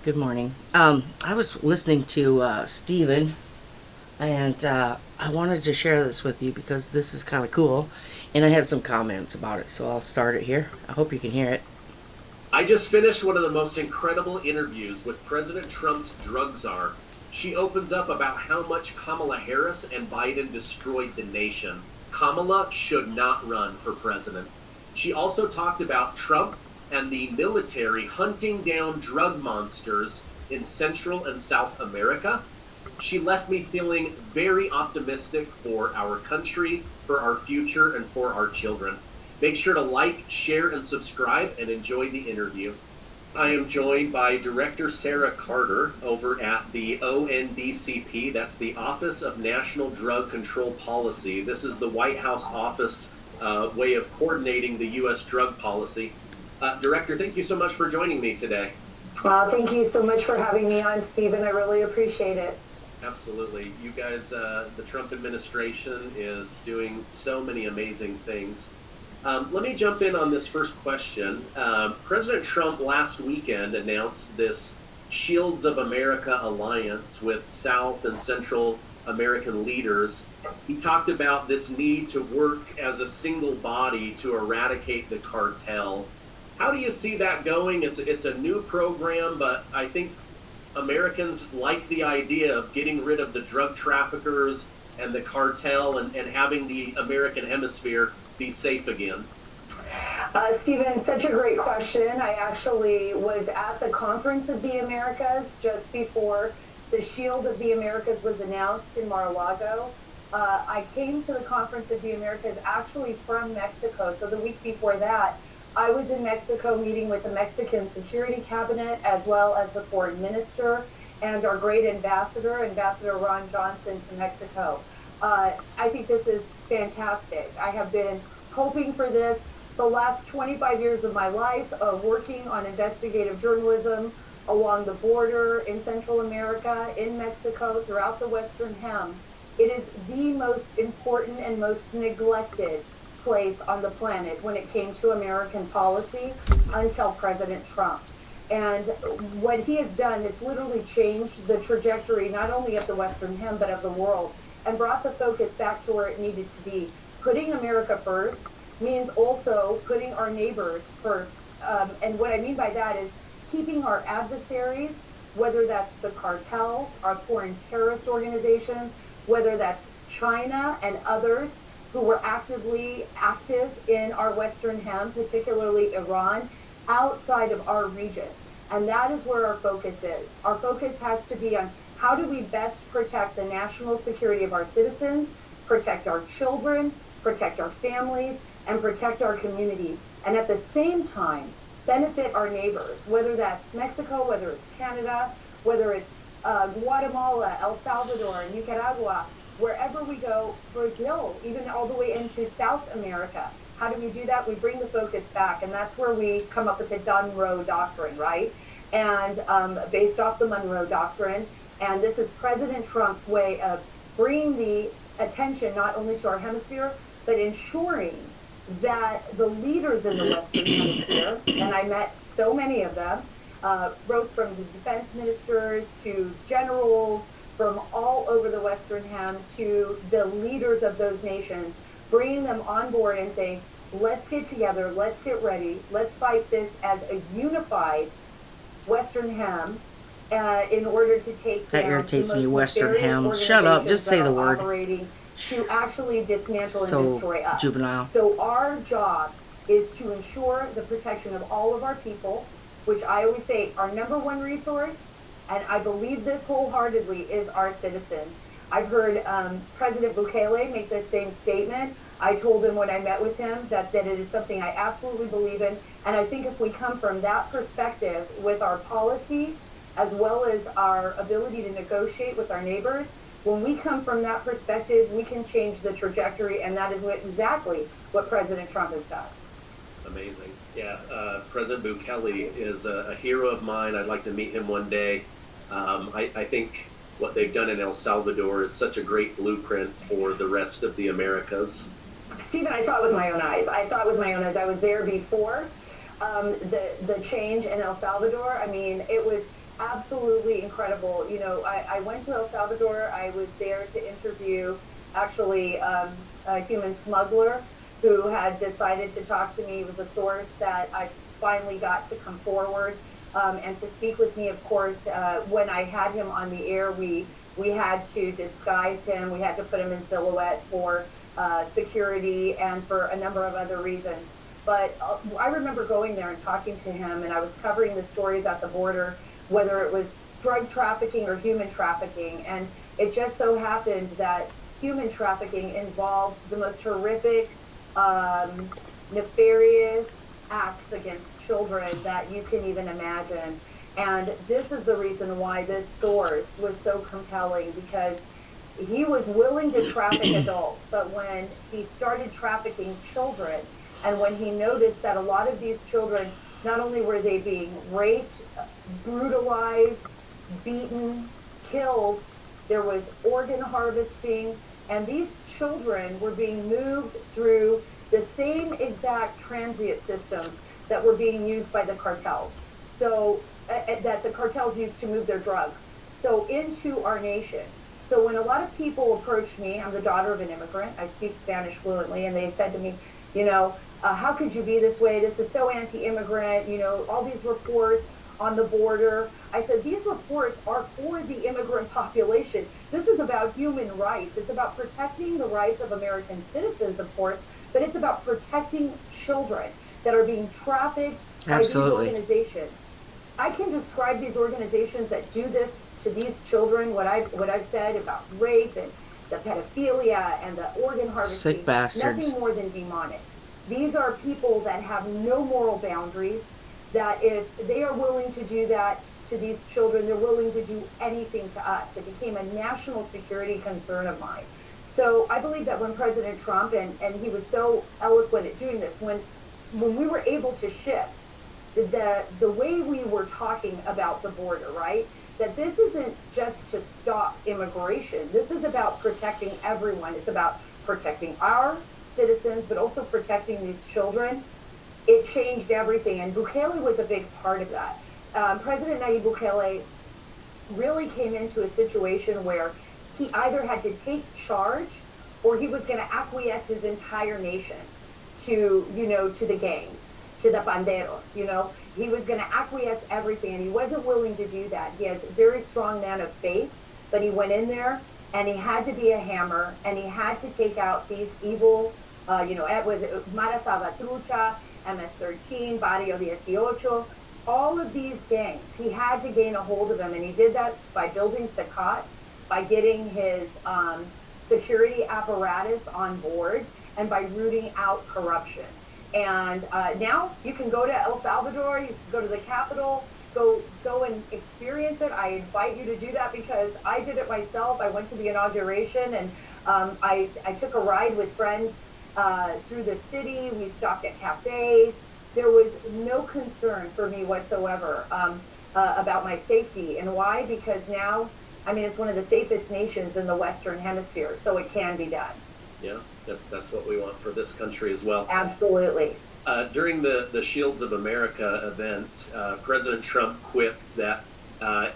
Good morning. I was listening to Stephen, and I wanted to share this with you because this is kind of cool, and I had some comments about it, so I'll start it here. I hope you can hear it. I just finished one of the most incredible interviews with President Trump's drug czar. She opens up about how much Kamala Harris and Biden destroyed the nation. Kamala should not run for president. She also talked about Trump and the military hunting down drug monsters in Central and South America. She left me feeling very optimistic for our country, for our future, and for our children. Make sure to like, share, and subscribe and enjoy the interview. I am joined by Director Sarah Carter over at the ONDCP. That's the Office of National Drug Control Policy. This is the White House office way of coordinating the U.S. drug policy. Director, thank you so much for joining me today. Thank you so much for having me on, Stephen. I really appreciate it. Absolutely. You guys, the Trump administration is doing so many amazing things. Let me jump in on this first question. President Trump last weekend announced this Shields of America alliance with South and Central American leaders. He talked about this need to work as a single body to eradicate the cartel. How do you see that going? It's a new program, but I think Americans like the idea of getting rid of the drug traffickers and the cartel and having the American hemisphere be safe again. Stephen, such a great question. I actually was at the Conference of the Americas just before the Shield of the Americas was announced in Mar-a-Lago. I came to the Conference of the Americas actually from Mexico. So the week before that, I was in Mexico meeting with the Mexican Security Cabinet as well as the foreign minister and our great ambassador, Ambassador Ron Johnson to Mexico. I think this is fantastic. I have been hoping for this the last 25 years of my life, working on investigative journalism along the border in Central America, in Mexico, throughout the Western Hem. It is the most important and most neglected place on the planet when it came to American policy until President Trump. And what he has done is literally changed the trajectory not only of the Western Hem but of the world, and brought the focus back to where it needed to be. Putting America first means also putting our neighbors first. And what I mean by that is keeping our adversaries, whether that's the cartels, our foreign terrorist organizations, whether that's China and others who were active in our Western Hem, particularly Iran, outside of our region. And that is where our focus is. Our focus has to be on how do we best protect the national security of our citizens, protect our children, protect our families, and protect our community. And at the same time, benefit our neighbors, whether that's Mexico, whether it's Canada, whether it's Guatemala, El Salvador, Nicaragua, wherever we go, Brazil, even all the way into South America. How do we do that? We bring the focus back, and that's where we come up with the Monroe Doctrine, right? And based off the Monroe Doctrine, and this is President Trump's way of bringing the attention not only to our hemisphere, but ensuring that the leaders in the Western Hemisphere, and I met so many of them, wrote from the defense ministers to generals, from all over the Western Hem to the leaders of those nations, bringing them on board and saying, let's get together, let's get ready, let's fight this as a unified Western Hem in order to take That down irritates the me, most Western nefarious Ham. Shut up, just organizations say that the are word. operating to actually dismantle So and destroy us. juvenile. So our job is to ensure the protection of all of our people, which I always say our number one resource, and I believe this wholeheartedly, is our citizens. I've heard President Bukele make the same statement. I told him when I met with him that it is something I absolutely believe in. And I think if we come from that perspective with our policy, as well as our ability to negotiate with our neighbors, when we come from that perspective, we can change the trajectory. And that is exactly what President Trump has done. Amazing. Yeah, President Bukele is a hero of mine. I'd like to meet him one day. I think what they've done in El Salvador is such a great blueprint for the rest of the Americas. Stephen, I saw it with my own eyes. I was there before the change in El Salvador. I mean, it was absolutely incredible. You know, I went to El Salvador. I was there to interview actually a human smuggler who had decided to talk to me. It was a source that I finally got to come forward and to speak with me. Of course, when I had him on the air, we had to disguise him. We had to put him in silhouette for security and for a number of other reasons. But I remember going there and talking to him, and I was covering the stories at the border, whether it was drug trafficking or human trafficking. And it just so happened that human trafficking involved the most horrific, nefarious acts against children that you can even imagine. And this is the reason why this source was so compelling, because he was willing to traffic adults, but when he started trafficking children, and when he noticed that a lot of these children, not only were they being raped, brutalized, beaten, killed, there was organ harvesting, and these children were being moved through the same exact transit systems that were being used by the cartels. So that the cartels used to move their drugs. So into our nation. So when a lot of people approached me, I'm the daughter of an immigrant, I speak Spanish fluently, and they said to me, you know, how could you be this way? This is so anti-immigrant, you know, all these reports on the border. I said, these reports are for the immigrant population. This is about human rights. It's about protecting the rights of American citizens, of course, but it's about protecting children that are being trafficked by these organizations. I can describe these organizations that do this to these children, what I've said about rape and the pedophilia and the organ harvesting. Sick bastards. Nothing more than demonic. These are people that have no moral boundaries, that if they are willing to do that to these children, they're willing to do anything to us. It became a national security concern of mine. So I believe that when President Trump, and he was so eloquent at doing this, when we were able to shift the way we were talking about the border, right? That this isn't just to stop immigration. This is about protecting everyone. It's about protecting our citizens, but also protecting these children. It changed everything, and Bukele was a big part of that. President Nayib Bukele really came into a situation where he either had to take charge or he was going to acquiesce his entire nation to, you know, to the gangs, to the banderos, you know. He was going to acquiesce everything, and he wasn't willing to do that. He has a very strong man of faith, but he went in there, and he had to be a hammer, and he had to take out these evil, you know, it was Mara Salvatrucha, MS-13, Barrio 18, all of these gangs. He had to gain a hold of them, and he did that by building Sakat, by getting his security apparatus on board, and by rooting out corruption. And now you can go to El Salvador, you can go to the capital, go and experience it. I invite you to do that because I did it myself. I went to the inauguration, and I took a ride with friends through the city. We stopped at cafes. There was no concern for me whatsoever about my safety. And why? Because now, I mean, it's one of the safest nations in the Western Hemisphere, so it can be done. Yeah, that's what we want for this country as well. Absolutely. During the Shields of America event, President Trump quipped that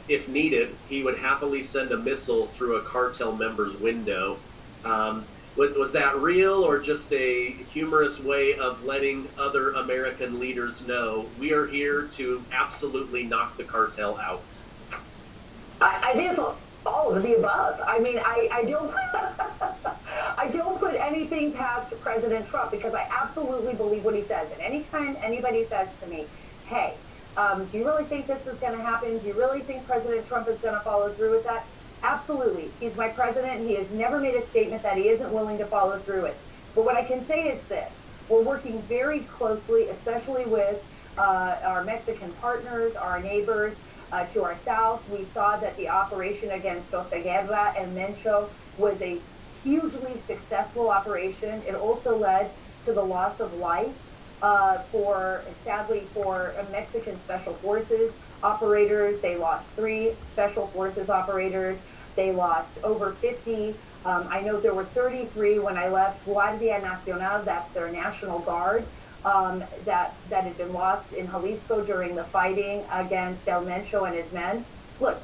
if needed, he would happily send a missile through a cartel member's window. Was that real, or just a humorous way of letting other American leaders know we are here to absolutely knock the cartel out? I think it's all of the above. I mean, I don't I don't put anything past President Trump, because I absolutely believe what he says. And anytime anybody says to me, hey, do you really think this is going to happen? Do you really think President Trump is going to follow through with that? Absolutely. He's my president. He has never made a statement that he isn't willing to follow through with. But what I can say is this. We're working very closely, especially with our Mexican partners, our neighbors. To our south, we saw that the operation against Oseguera and Mencho was a hugely successful operation. It also led to the loss of life sadly for Mexican Special Forces operators. They lost 3 Special Forces operators. They lost over 50. I know there were 33 when I left Guardia Nacional, that's their National Guard, that had been lost in Jalisco during the fighting against El Mencho and his men. Look,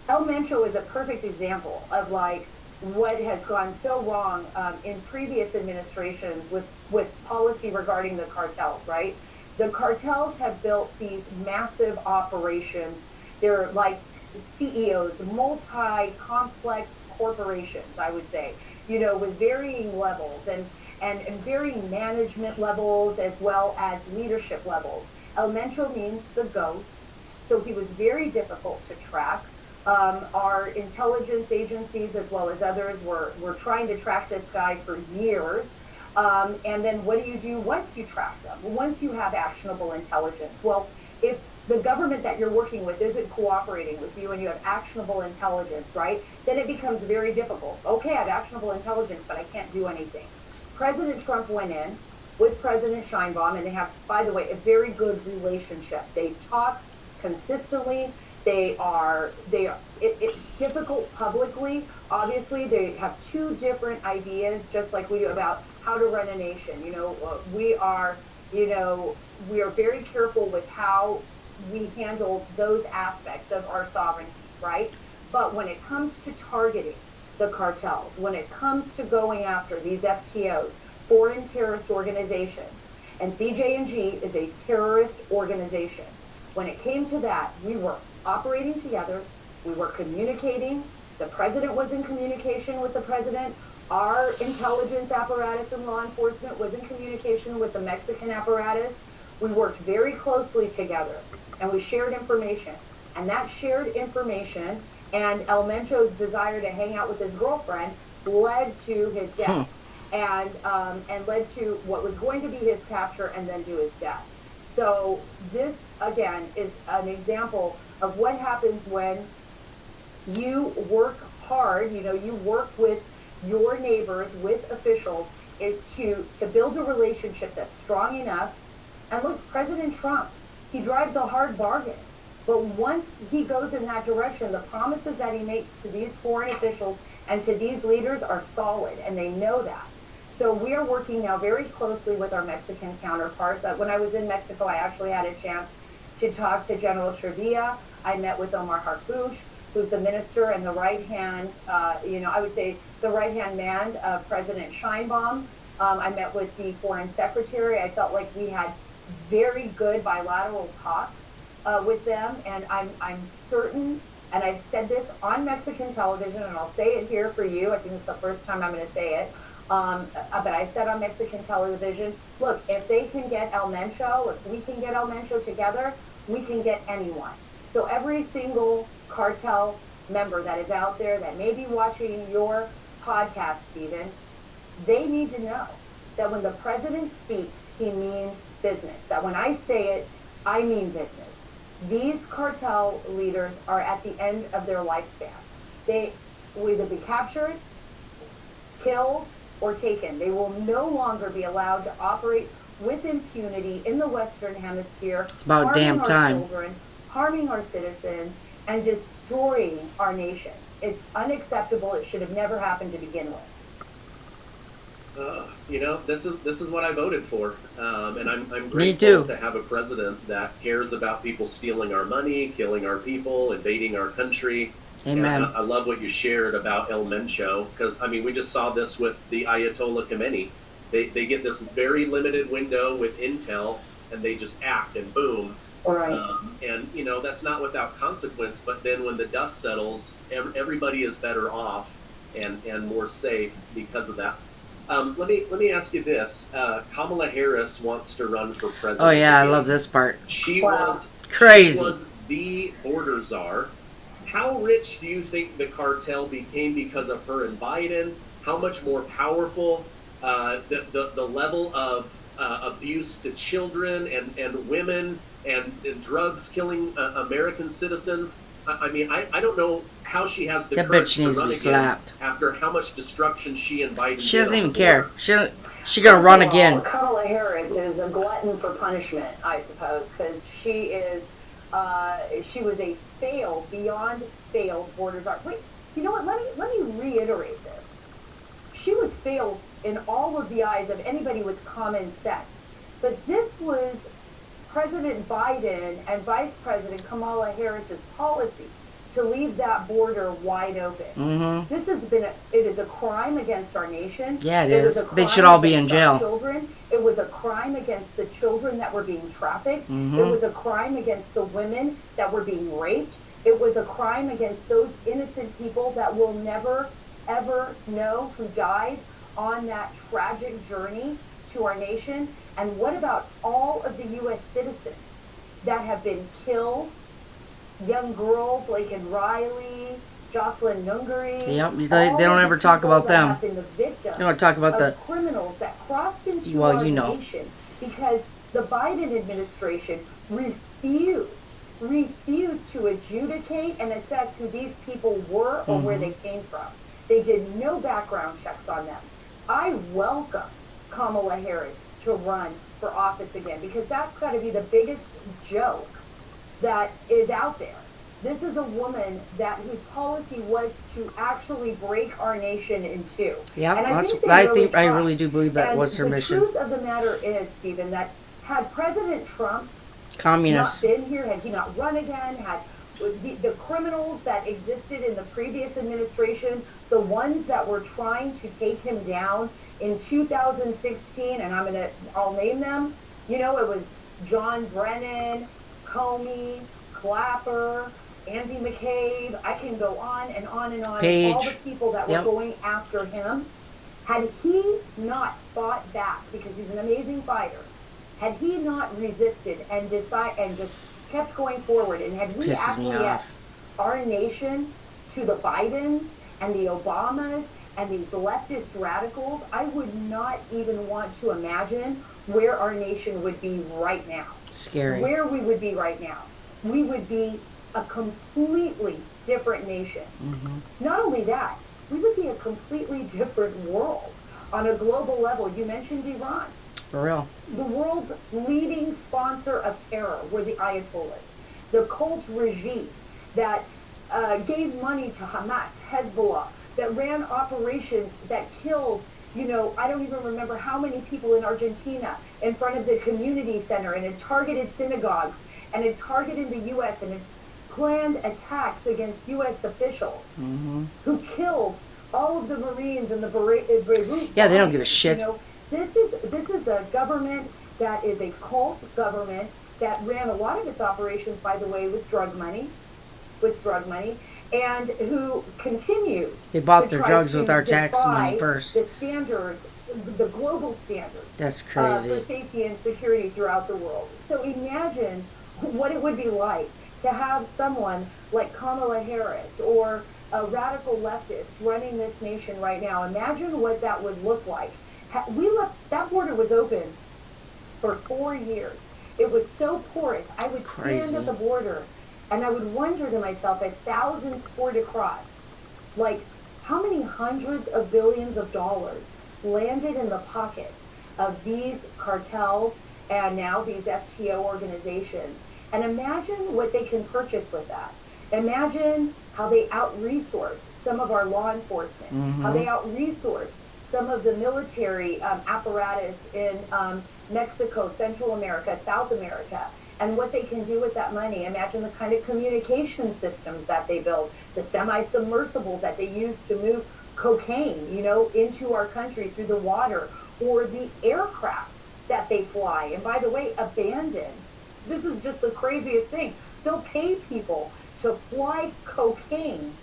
El Mencho is a perfect example of like what has gone so wrong in previous administrations with policy regarding the cartels, right? The cartels have built these massive operations. They're like CEOs, multi-complex corporations, I would say, with varying levels and varying management levels as well as leadership levels. El Mencho means the ghost, so he was very difficult to track. Our intelligence agencies, as well as others, were trying to track this guy for years. And then what do you do once you track them? Once you have actionable intelligence? Well, if the government that you're working with isn't cooperating with you and you have actionable intelligence, right, then it becomes very difficult. Okay, I have actionable intelligence, but I can't do anything. President Trump went in with President Scheinbaum, and they have, by the way, a very good relationship. They talk consistently. It's difficult publicly. Obviously, they have two different ideas, just like we do, about how to run a nation. We are very careful with how we handle those aspects of our sovereignty, right? But when it comes to targeting the cartels, when it comes to going after these FTOs, foreign terrorist organizations, and CJ&G is a terrorist organization. When it came to that, we were operating together, we were communicating, the president was in communication with the president, our intelligence apparatus and law enforcement was in communication with the Mexican apparatus. We worked very closely together, and we shared information. And that shared information and El Mencho's desire to hang out with his girlfriend led to his death, and led to what was going to be his capture and then to his death. So this, again, is an example of what happens when you work hard, you work with your neighbors, with officials, to build a relationship that's strong enough. And look, President Trump, he drives a hard bargain. But once he goes in that direction, the promises that he makes to these foreign officials and to these leaders are solid, and they know that. So we are working now very closely with our Mexican counterparts. When I was in Mexico, I actually had a chance to talk to General Trevilla. I met with Omar Harfouch, who's the minister and the right hand, I would say the right hand man of President Scheinbaum. I met with the foreign secretary. I felt like we had very good bilateral talks with them, and I'm certain, and I've said this on Mexican television, and I'll say it here for you. I think it's the first time I'm going to say it. But I said on Mexican television, look, if they can get El Mencho, if we can get El Mencho together, we can get anyone. So every single cartel member that is out there that may be watching your podcast, Stephen, they need to know that when the president speaks, he means business. That when I say it, I mean business. These cartel leaders are at the end of their lifespan. They will either be captured, killed, or taken. They will no longer be allowed to operate with impunity in the Western Hemisphere. It's about damn time. Children, harming our citizens, and destroying our nations. It's unacceptable. It should have never happened to begin with. This is what I voted for, and I'm grateful to have a president that cares about people stealing our money, killing our people, invading our country. Amen. I love what you shared about El Mencho, because we just saw this with the Ayatollah Khomeini. They get this very limited window with intel, and they just act, and boom. Right. And that's not without consequence. But then when the dust settles, everybody is better off and more safe because of that. Let me ask you this: Kamala Harris wants to run for president. Oh yeah, I love this part. She was crazy. She was the border czar. How rich do you think the cartel became because of her and Biden? How much more powerful? The level of abuse to children and women and drugs killing American citizens. I don't know how she has the courage to run again after how much destruction she and Biden. She doesn't even care. She gonna run again. Kamala Harris is a glutton for punishment, I suppose, because she was a beyond failed border czar. Wait, you know what? Let me reiterate this. She was failed in all of the eyes of anybody with common sense, but this was President Biden and Vice President Kamala Harris's policy. to leave that border wide open. Mm-hmm. This has been it is a crime against our nation. Yeah, it was is. a They crime should all be in against our jail. Children. It was a crime against the children that were being trafficked. Mm-hmm. It was a crime against the women that were being raped. It was a crime against those innocent people that will never, ever know who died on that tragic journey to our nation. And what about all of the U.S. citizens that have been killed? Young girls like in Riley, Jocelyn Nungary. Yep, they don't ever talk about them. Have been the victims They don't talk about the criminals that crossed into well, our you know. nation because the Biden administration refused to adjudicate and assess who these people were or where they came from. They did no background checks on them. I welcome Kamala Harris to run for office again because that's got to be the biggest joke that is out there. This is a woman whose policy was to actually break our nation in two. Yeah, and I really do believe that was her mission. The truth of the matter is, Stephen, that had President Trump Communist not been here, had he not run again, had the criminals that existed in the previous administration, the ones that were trying to take him down in 2016, and I'll name them. You know, it was John Brennan, Comey, Clapper, Andy McCabe. I can go on and on and on. Page. All the people that were going after him. Had he not fought back, because he's an amazing fighter, had he not resisted and just kept going forward, and had we acquiesced our nation to the Bidens and the Obamas and these leftist radicals, I would not even want to imagine where our nation would be right now. Scary. Where we would be right now. We would be a completely different nation. Mm-hmm. Not only that, we would be a completely different world on a global level. You mentioned Iran. For real. The world's leading sponsor of terror were the Ayatollahs, the cult regime that gave money to Hamas, Hezbollah, that ran operations that killed, I don't even remember how many people in Argentina in front of the community center, and had targeted synagogues, and had targeted the U.S., and had planned attacks against U.S. officials who killed all of the Marines and the Beirut. Yeah, they don't give a shit. This is a government that is a cult government that ran a lot of its operations, by the way, with drug money, and who continues. They bought their drugs with our tax money first. The standards, the global standards. That's crazy. For safety and security throughout the world. So imagine what it would be like to have someone like Kamala Harris or a radical leftist running this nation right now. Imagine what that would look like. That border was open for 4 years. It was so porous. I would stand at the border and I would wonder to myself, as thousands poured across, like, how many hundreds of billions of dollars landed in the pockets of these cartels and now these FTO organizations? And imagine what they can purchase with that. Imagine how they out-resource some of our law enforcement, how they out-resource some of the military apparatus in Mexico, Central America, South America, and what they can do with that money. Imagine the kind of communication systems that they build, the semi-submersibles that they use to move cocaine, into our country through the water, or the aircraft that they fly. And by the way, abandoned. This is just the craziest thing. They'll pay people to fly cocaine,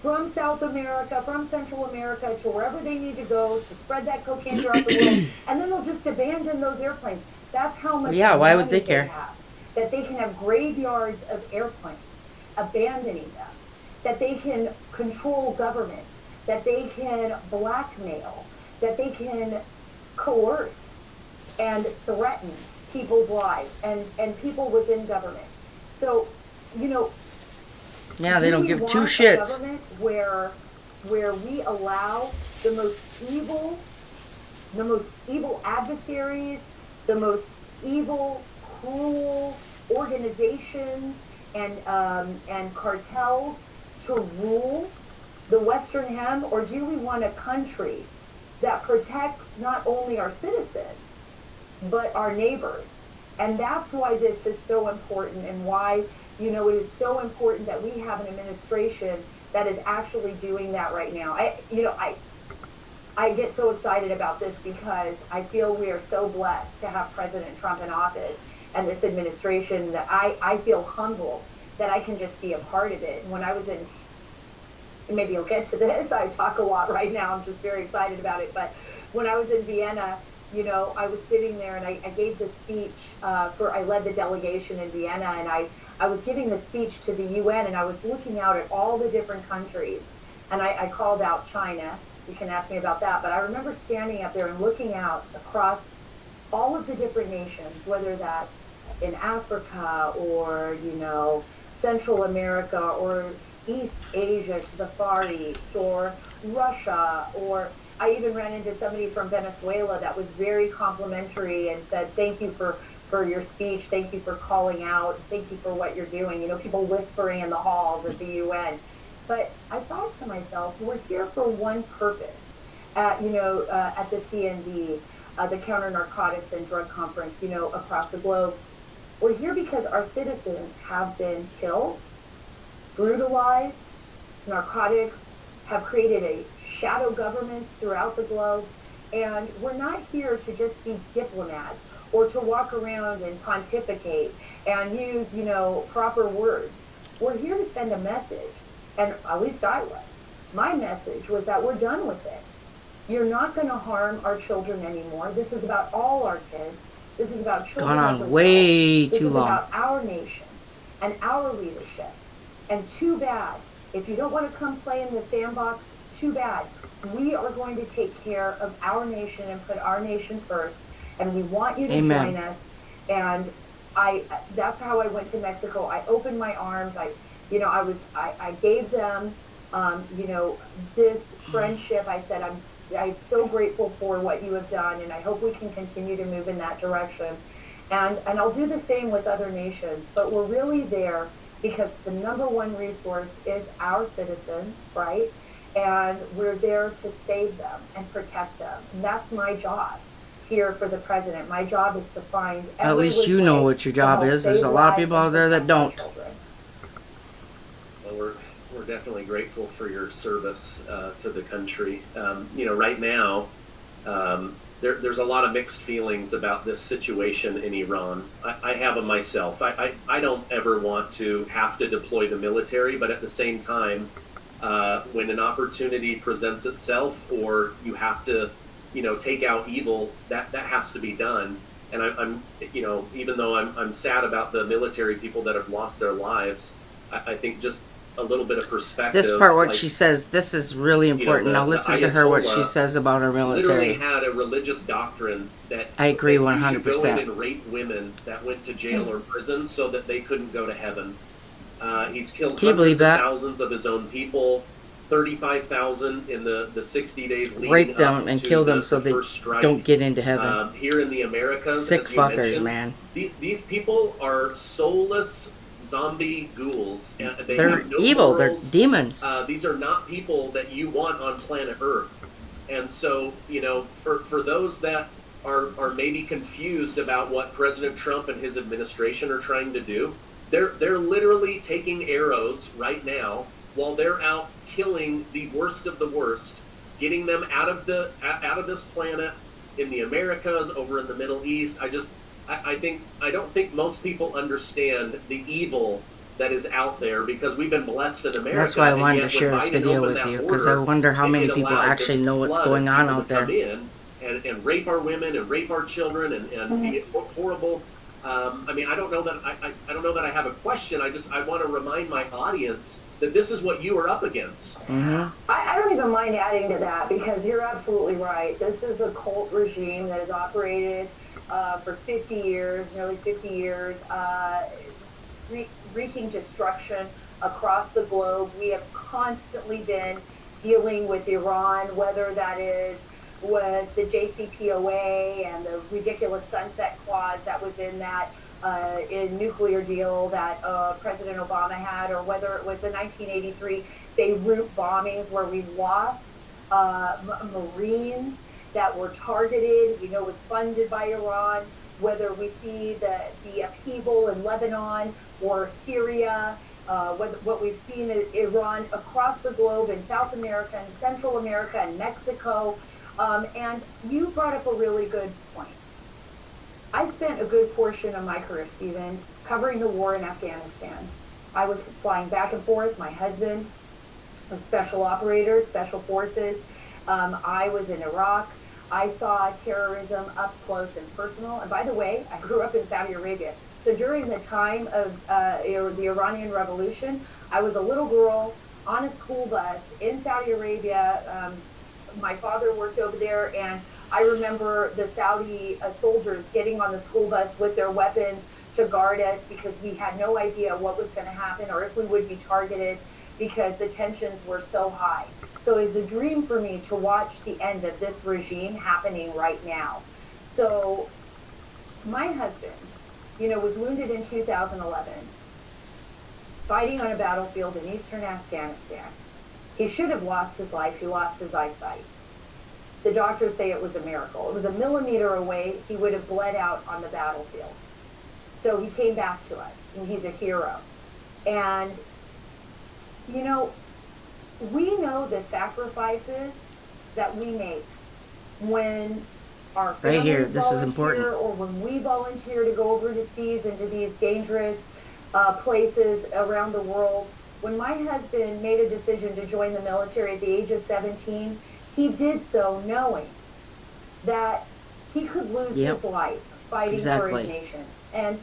from South America, from Central America to wherever they need to go to spread that cocaine throughout the world, and then they'll just abandon those airplanes. That's how much why would they money care? Have. That they can have graveyards of airplanes, abandoning them. That they can control governments. That they can blackmail. That they can coerce and threaten people's lives and people within government. So, yeah, they don't give two shits. Government where we allow the most evil adversaries, the most evil, cruel organizations and cartels to rule the Western Hem, or do we want a country that protects not only our citizens but our neighbors? And that's why this is so important, and why You know, it is so important that we have an administration that is actually doing that right now. I get so excited about this because I feel we are so blessed to have President Trump in office and this administration that I feel humbled that I can just be a part of it. When I was in, maybe you'll get to this, I talk a lot right now, I'm just very excited about it, but when I was in Vienna, you know, I was sitting there and I gave the speech I led the delegation in Vienna, and I was giving the speech to the UN, and I was looking out at all the different countries, and I called out China. You can ask me about that, but I remember standing up there and looking out across all of the different nations, whether that's in Africa or, you know, Central America or East Asia to the Far East or Russia, or I even ran into somebody from Venezuela that was very complimentary and said, thank you for your speech, thank you for calling out, thank you for what you're doing. You know, people whispering in the halls at the UN. But I thought to myself, we're here for one purpose. At the CND, the Counter Narcotics and Drug Conference, you know, across the globe. We're here because our citizens have been killed, brutalized. Narcotics have created a shadow governments throughout the globe. And we're not here to just be diplomats or to walk around and pontificate and use, you know, proper words. We're here to send a message. And at least I was. My message was that we're done with it. You're not going to harm our children anymore. This is about all our kids. This is about children. Gone on way too long. This is about our nation and our leadership. And too bad. If you don't want to come play in the sandbox, too bad. We are going to take care of our nation and put our nation first. And we want you to join us. And that's how I went to Mexico. I opened my arms. I gave them, this friendship. I said, I'm so grateful for what you have done, and I hope we can continue to move in that direction. And I'll do the same with other nations, but we're really there because the number one resource is our citizens, right? And we're there to save them and protect them. And that's my job here for the president. My job is to find every At least you know what your job is. There's a lot of people out there that don't. Well, we're definitely grateful for your service to the country. Right now, there's a lot of mixed feelings about this situation in Iran. I have them myself. I don't ever want to have to deploy the military, but at the same time, when an opportunity presents itself, or you have to, take out evil, that has to be done. And I'm even though I'm sad about the military people that have lost their lives, I think just a little bit of perspective. This part, what she says, this is really important. Now listen to her, what she says about our military. Literally had a religious doctrine that I agree 100%. You should go in and rape women that went to jail or prison so that they couldn't go to heaven. He's killed hundreds of thousands of his own people. 35,000 in the 60 days leading rape them up and to kill them the so they strike. Don't get into heaven. Here in the Americas, sick as you fuckers, mentioned, man. These people are soulless zombie ghouls. They're have no evil. morals. They're demons. These are not people that you want on planet Earth. And so, for those that are maybe confused about what President Trump and his administration are trying to do, they're literally taking arrows right now while they're out killing the worst of the worst, getting them out of this planet in the Americas, over in the Middle East. I don't think most people understand the evil that is out there, because we've been blessed in America. That's why I wanted to share this video with you, because I wonder how many people actually know what's going on out there. And rape our women and rape our children and be horrible. I don't know that I have a question. I want to remind my audience that this is what you are up against. Mm-hmm. I don't even mind adding to that, because you're absolutely right. This is a cult regime that has operated for 50 years, nearly 50 years, wreaking destruction across the globe. We have constantly been dealing with Iran, whether that is with the JCPOA and the ridiculous sunset clause that was in that in nuclear deal that President Obama had, or whether it was the 1983 Beirut bombings where we lost Marines that were targeted, was funded by Iran, whether we see the upheaval in Lebanon or Syria, what we've seen in Iran across the globe, in South America and Central America and Mexico. And you brought up a really good point. I spent a good portion of my career, Stephen, covering the war in Afghanistan. I was flying back and forth. My husband was special operators, special forces. I was in Iraq. I saw terrorism up close and personal. And by the way, I grew up in Saudi Arabia. So during the time of the Iranian Revolution, I was a little girl on a school bus in Saudi Arabia. My father worked over there, and I remember the Saudi soldiers getting on the school bus with their weapons to guard us because we had no idea what was going to happen or if we would be targeted because the tensions were so high. So it's a dream for me to watch the end of this regime happening right now. So my husband, was wounded in 2011, fighting on a battlefield in eastern Afghanistan. He should have lost his life. He lost his eyesight. The doctors say it was a miracle. It was a millimeter away. He would have bled out on the battlefield. So he came back to us, and he's a hero. And, we know the sacrifices that we make when our families Right here, this is volunteer, important. or when we volunteer to go overseas into these dangerous places around the world. When my husband made a decision to join the military at the age of 17, he did so knowing that he could lose Yep. his life fighting for Exactly. his nation. And,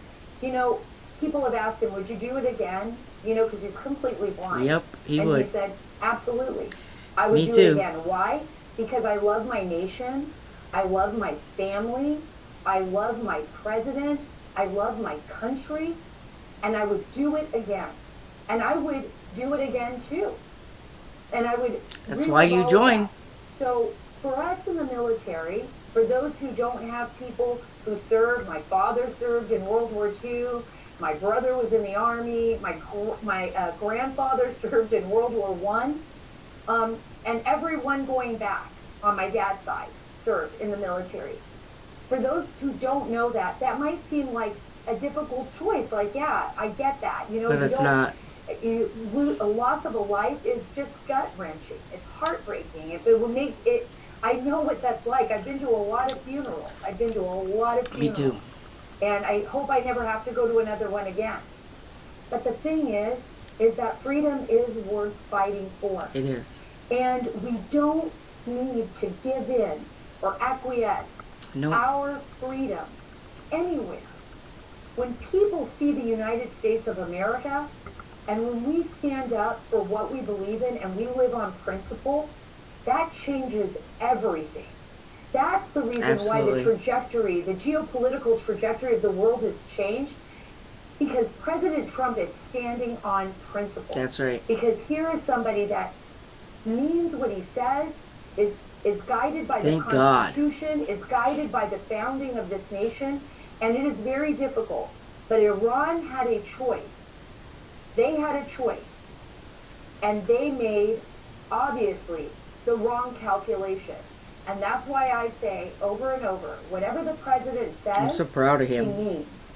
people have asked him, would you do it again? Because he's completely blind. Yep, he and would. he said, absolutely. I would Me do too. it again. Why? Because I love my nation. I love my family. I love my president. I love my country. And I would do it again. And I would do it again too. And I would. That's why you relive all join. that. So for us in the military, for those who don't have people who served, my father served in World War II. My brother was in the Army. My grandfather served in World War I. And everyone going back on my dad's side served in the military. For those who don't know that, that might seem like a difficult choice. Like, yeah, I get that. But it's not. A loss of a life is just gut-wrenching. It's heartbreaking. It will make it. I know what that's like. I've been to a lot of funerals. Me too. And I hope I never have to go to another one again. But the thing is that freedom is worth fighting for. It is. And we don't need to give in or acquiesce No. our freedom anywhere. When people see the United States of America, and when we stand up for what we believe in and we live on principle, that changes everything. That's the reason Absolutely. why the geopolitical trajectory of the world has changed, because President Trump is standing on principle. That's right. Because here is somebody that means what he says, is guided by the Thank God. Constitution, is guided by the founding of this nation, and it is very difficult. But Iran had a choice. They had a choice. And they made, obviously, the wrong calculation. And that's why I say over and over, whatever the president says, I'm so proud of he him. means.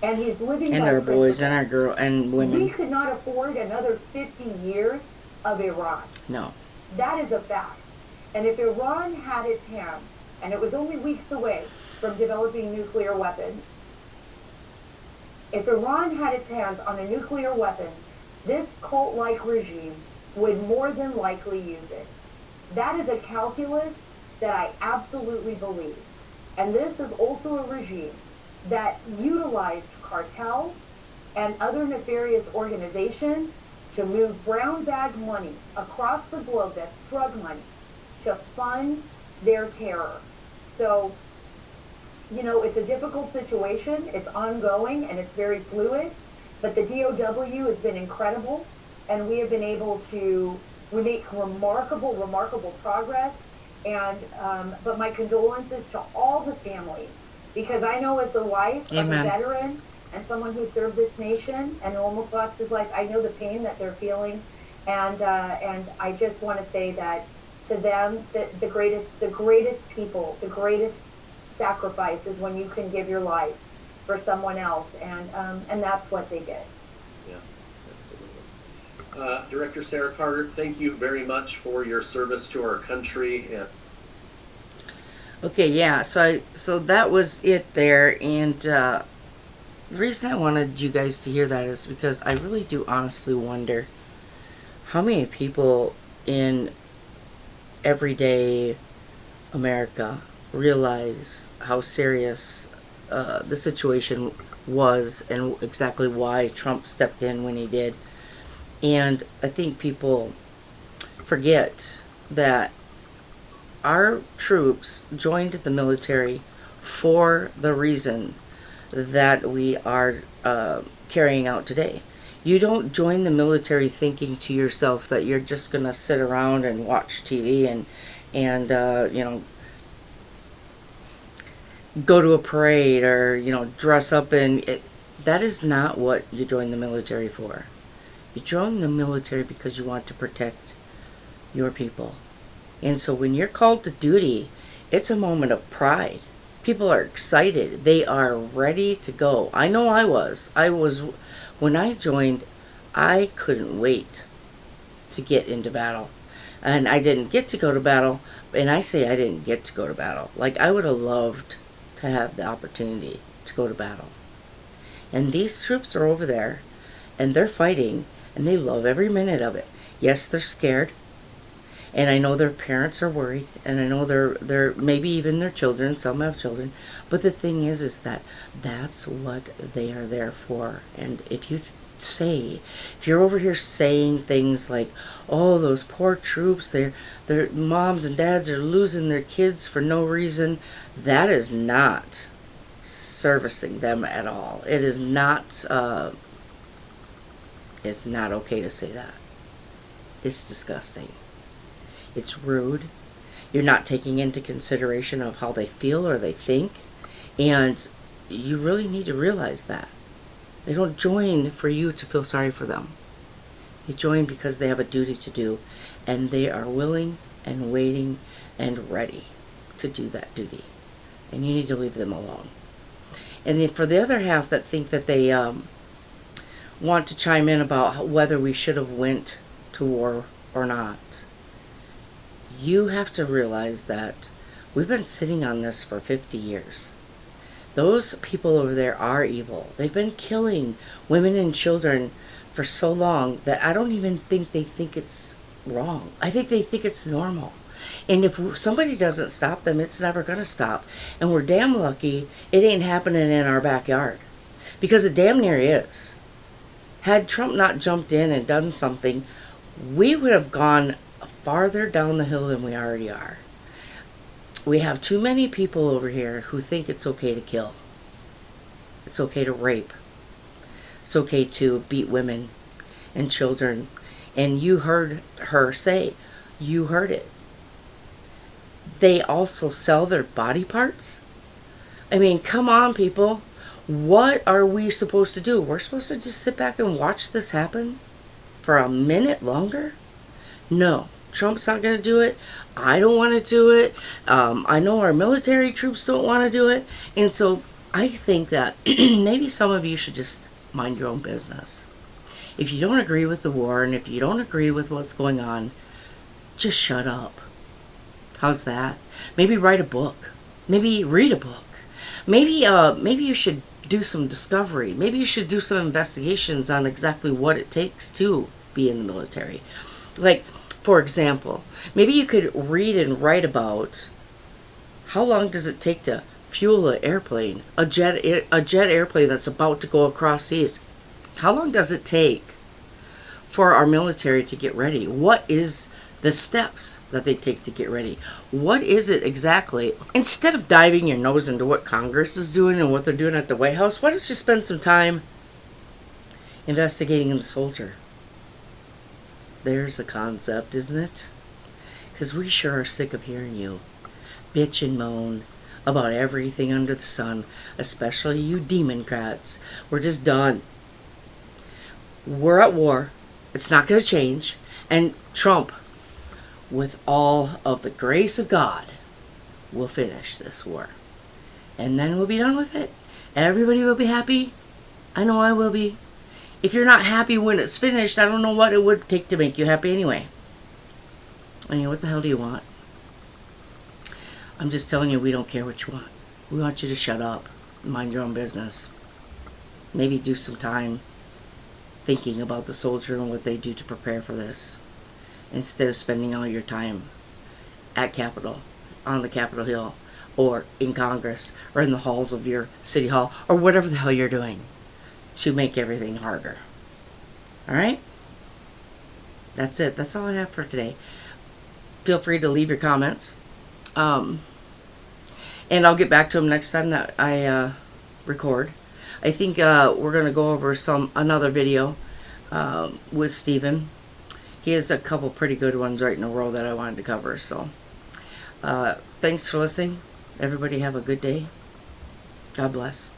And he's living And by our boys principle. and our girl and We women. could not afford another 50 years of Iran. No. That is a fact. And if Iran had its hands, and it was only weeks away from developing nuclear weapons, if Iran had its hands on a nuclear weapon, this cult-like regime would more than likely use it. That is a calculus that I absolutely believe. And this is also a regime that utilized cartels and other nefarious organizations to move brown bag money across the globe, that's drug money, to fund their terror. So, it's a difficult situation. It's ongoing and it's very fluid, but the DOW has been incredible, and we have been able to, we make remarkable progress. And, but my condolences to all the families, because I know as the wife Amen. of a veteran and someone who served this nation and almost lost his life, I know the pain that they're feeling. And I just want to say that to them, that the greatest people, the greatest sacrifice is when you can give your life for someone else. And that's what they did. Director Sarah Carter, thank you very much for your service to our country. Okay, yeah. So that was it there, and the reason I wanted you guys to hear that is because I really do honestly wonder how many people in everyday America realize how serious the situation was and exactly why Trump stepped in when he did. And I think people forget that our troops joined the military for the reason that we are carrying out today. You don't join the military thinking to yourself that you're just going to sit around and watch TV and go to a parade or, dress up in it. That is not what you join the military for. You join the military because you want to protect your people. And so when you're called to duty, it's a moment of pride. People are excited. They are ready to go. I know I was. When I joined, I couldn't wait to get into battle. And I didn't get to go to battle. And I say I didn't get to go to battle. Like, I would have loved to have the opportunity to go to battle. And these troops are over there, and they're fighting, and they love every minute of it. Yes, they're scared. And I know their parents are worried, and I know they're maybe even their children, some have children, but the thing is that that's what they are there for. And if you're over here saying things like, oh, those poor troops, their moms and dads are losing their kids for no reason, that is not servicing them at all. It is not, it's not okay to say that. It's disgusting. It's rude. You're not taking into consideration of how they feel or they think. And you really need to realize that. They don't join for you to feel sorry for them. They join because they have a duty to do. And they are willing and waiting and ready to do that duty. And you need to leave them alone. And then for the other half that think that they want to chime in about whether we should have went to war or not, you have to realize that we've been sitting on this for 50 years. Those people over there are evil. They've been killing women and children for so long that I don't even think they think it's wrong. I think they think it's normal. And if somebody doesn't stop them, it's never going to stop. And we're damn lucky it ain't happening in our backyard. Because it damn near is. Had Trump not jumped in and done something, we would have gone farther down the hill than we already are. We have too many people over here who think it's okay to kill. It's okay to rape. It's okay to beat women and children. And you heard her say, you heard it. They also sell their body parts. I mean, come on, people. What are we supposed to do? We're supposed to just sit back and watch this happen for a minute longer? No. Trump's not going to do it. I don't want to do it. I know our military troops don't want to do it. And so I think that maybe some of you should just mind your own business. If you don't agree with the war and if you don't agree with what's going on, just shut up. How's that? Maybe write a book. Maybe read a book. Maybe you should do some discovery. Maybe you should do some investigations on exactly what it takes to be in the military. Like, for example, maybe you could read and write about how long does it take to fuel an airplane, a jet airplane that's about to go across seas. How long does it take for our military to get ready? What is the steps that they take to get ready? What is it exactly? Instead of diving your nose into what Congress is doing and what they're doing at the White House, why don't you spend some time investigating the soldier? There's a concept, isn't it? Because we sure are sick of hearing you bitch and moan about everything under the sun, especially you Democrats. We're just done. We're at war. It's not going to change. And Trump, with all of the grace of God, will finish this war. And then we'll be done with it. Everybody will be happy. I know I will be. if you're not happy when it's finished, I don't know what it would take to make you happy anyway. I mean, what the hell do you want? I'm just telling you, we don't care what you want. We want you to shut up, mind your own business. Maybe do some time thinking about the soldier and what they do to prepare for this, instead of spending all your time at Capitol, on the Capitol Hill, or in Congress, or in the halls of your city hall, or whatever the hell you're doing to make everything harder. Alright? That's it. That's all I have for today. Feel free to leave your comments. And I'll get back to them next time that I record. I think we're going to go over another video with Stephen. He has a couple pretty good ones right in a row that I wanted to cover. So, thanks for listening. Everybody have a good day. God bless.